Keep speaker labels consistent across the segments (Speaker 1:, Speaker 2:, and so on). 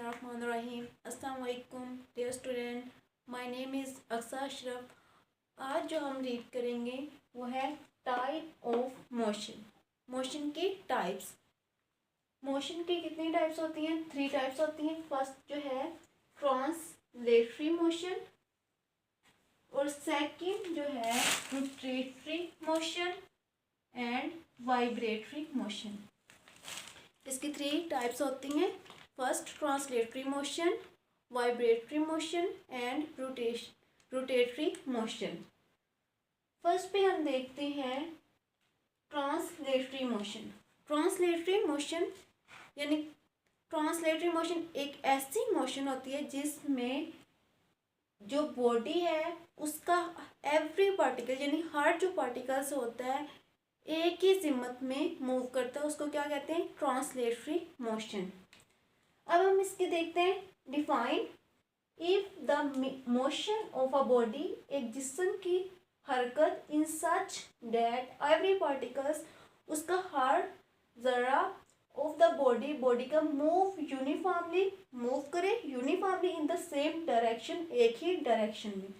Speaker 1: बिस्मिल्लाहिर्रहमानिर्रहीम। अस्सलाम वालेकुम dear student, my name is Aqsa Ashraf. आज जो हम रीड करेंगे वो है टाइप ऑफ मोशन। मोशन की टाइप्स। मोशन की कितनी टाइप्स होती हैं? 3 टाइप्स होती हैं। फर्स्ट जो है ट्रांसलेटरी मोशन और सेकंड जो है rotatory motion and vibratory motion. इसकी 3 टाइप्स होती हैं। First translatory motion, vibratory motion and rotatory motion. First पे हम देखते हैं ट्रांसलेटरी मोशन। ट्रांसलेटरी मोशन यानी ट्रांसलेटरी मोशन एक ऐसी मोशन होती है जिसमें जो बॉडी है उसका एवरी पार्टिकल यानी हर जो पार्टिकल्स होता है एक ही जिम्मत में मूव करता है, उसको क्या कहते हैं? Translatory motion. अब हम इसके देखते हैं define. If the motion of a body, एक जिस्म की हरकत इन सच दैट एवरी पार्टिकल्स, उसका हर जरा ऑफ द बॉडी, बॉडी का मूव यूनिफॉर्मली, मूव करे uniformly in the same direction, एक ही डायरेक्शन में।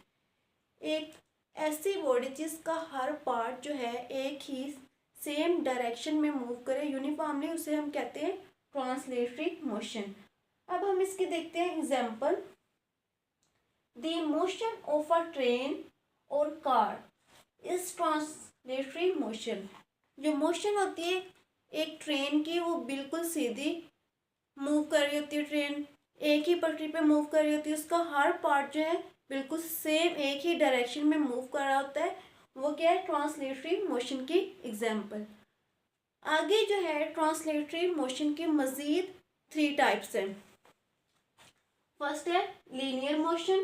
Speaker 1: एक ऐसी बॉडी जिसका हर पार्ट जो है एक ही सेम डायरेक्शन में मूव करे यूनिफॉर्मली, उसे हम कहते हैं ट्रांसलेटरी मोशन। अब हम इसके देखते हैं example. The motion of a train और कार इज ट्रांसलेटरी मोशन। जो मोशन होती है एक ट्रेन की, वो बिल्कुल सीधी मूव कर रही होती है, ट्रेन एक ही पटरी पे मूव कर रही होती है, उसका हर पार्ट जो है बिल्कुल सेम एक ही डायरेक्शन में मूव कर रहा होता है, वो क्या है? ट्रांसलेटरी मोशन की एग्जाम्पल। आगे जो है ट्रांसलेटरी मोशन के मज़ीद 3 टाइप्स हैं। फर्स्ट है linear motion,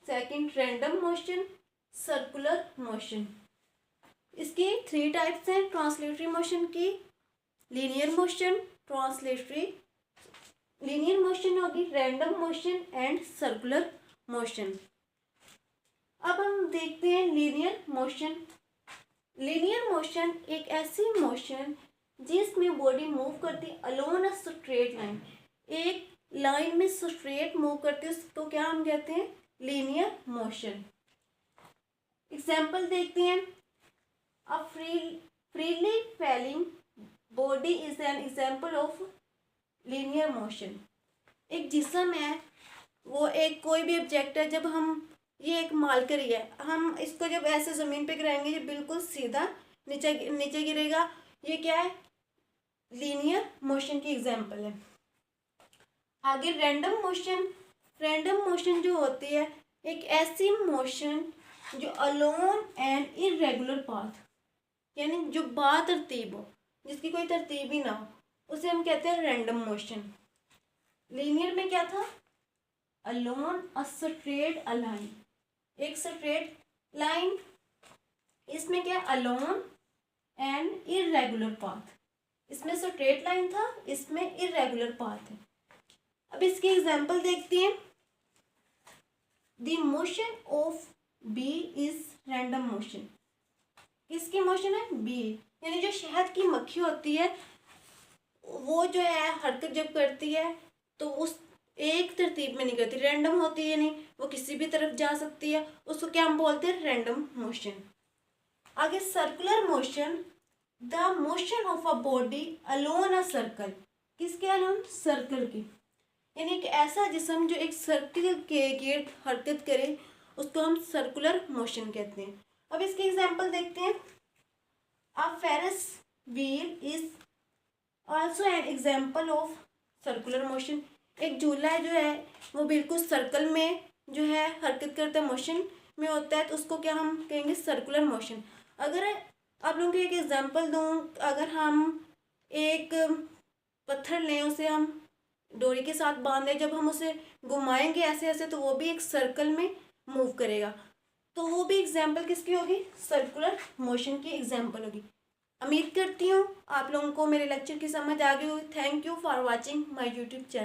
Speaker 1: second random motion, circular motion. इसकी 3 टाइप्स हैं ट्रांसलेटरी मोशन की। लीनियर मोशन, लीनियर मोशन होगी, random motion and circular motion. अब हम देखते हैं लीनियर मोशन। लीनियर मोशन एक ऐसी मोशन जिसमें बॉडी मूव करती अलोन अ स्ट्रेट लाइन, एक लाइन में स्ट्रेट मूव करती है, उसको क्या हम कहते हैं? Linear motion. एग्जाम्पल देखते हैं। A freely falling body is an example of linear motion. एक जिस्म है, वो एक कोई भी ऑब्जेक्ट है, जब हम ये एक मालकरी है, हम इसको जब ऐसे ज़मीन पे गिराएंगे ये बिल्कुल सीधा नीचे गिरेगा, ये क्या है? लीनियर मोशन की एग्जाम्पल है। आगे रैंडम मोशन। रैंडम मोशन जो होती है एक ऐसी मोशन जो अलोन एंड इरेगुलर पाथ, यानी जो बातरतीब हो, जिसकी कोई तरतीब ही ना हो, उसे हम कहते हैं रैंडम मोशन। लीनियर में क्या था? Alone a straight a line, एक स्ट्रेट लाइन। इसमें क्या? Alone and irregular path. इसमें स्ट्रेट लाइन था, इसमें इरेगुलर पाथ है। अब इसकी एग्जाम्पल देखते हैं। The motion of bee is random motion. किसकी मोशन है? बी, यानी जो शहद की मक्खी होती है वो जो है हरकत जब करती है तो उस एक तरतीब में नहीं करती, रैंडम होती है, यानी वो किसी भी तरफ जा सकती है, उसको क्या हम बोलते हैं? Random motion. आगे circular motion. The motion of a body along a circle. किसके अलोन? सर्कल की, यानी एक ऐसा जिस्म जो एक सर्कल के गिर्द हरकत करे, उसको हम सर्कुलर मोशन कहते हैं। अब इसके एग्जांपल देखते हैं। A Ferris wheel is also an example of circular motion. एक झूला जो है वो बिल्कुल सर्कल में जो है हरकत करता है, मोशन में होता है, तो उसको क्या हम कहेंगे? Circular motion. अगर आप लोगों को एक एग्जांपल दूं, अगर हम एक पत्थर लें, उसे हम डोरी के साथ बांधे, जब हम उसे घुमाएंगे ऐसे ऐसे तो वो भी एक सर्कल में मूव करेगा, तो वो भी एग्जाम्पल किसकी होगी? सर्कुलर मोशन की एग्जाम्पल होगी। उम्मीद करती हूँ आप लोगों को मेरे लेक्चर की समझ आ गई होगी। Thank you for watching my YouTube channel.